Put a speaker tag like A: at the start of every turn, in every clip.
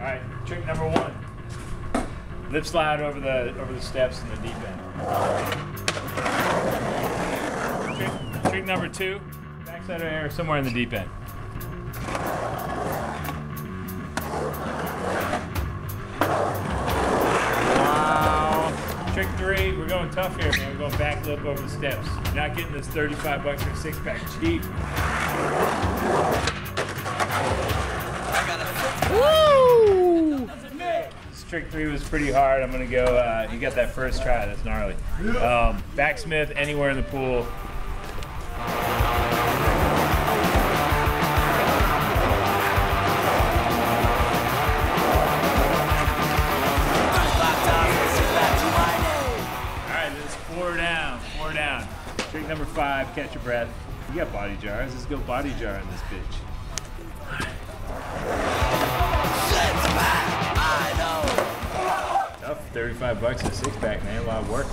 A: right, trick number 1. Lip slide over the steps in the deep end. Trick number 2, backside of air somewhere in the deep end. Wow. Trick 3, we're going tough here, man. We're going back lip over the steps. You're not getting this $35 for a 6-pack cheap. Woo! Trick 3 was pretty hard. I'm gonna go, you got that first try, that's gnarly. Backsmith anywhere in the pool. Alright, this is 4 down. Trick number 5, catch your breath. You got body jars, let's go body jar in this bitch. Tough, $35 a 6-pack, man. A lot of work.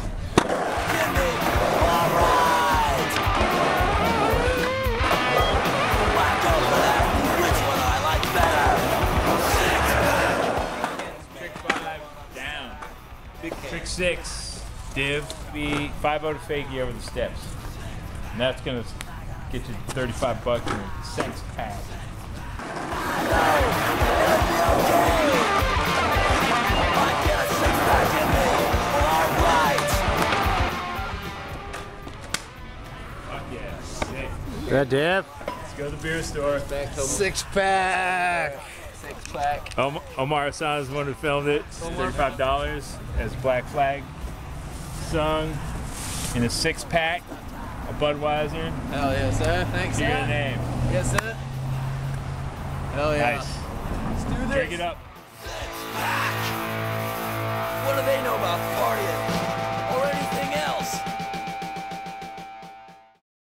A: Trick 5 down. Trick 6, div, be 5-0 to fakie over the steps, and that's gonna get you $35 in a 6-pack.
B: Good dip.
A: Let's go to the beer store.
B: 6-pack.
A: Omar Hassan is the one who filmed it. $35 as Black Flag sung in a 6-pack. A Budweiser.
C: Hell yes, sir. Thanks,
A: Hear
C: sir.
A: the name.
C: Yes, sir. Hell yeah.
A: Nice.
C: Let's do this.
A: Drink it up.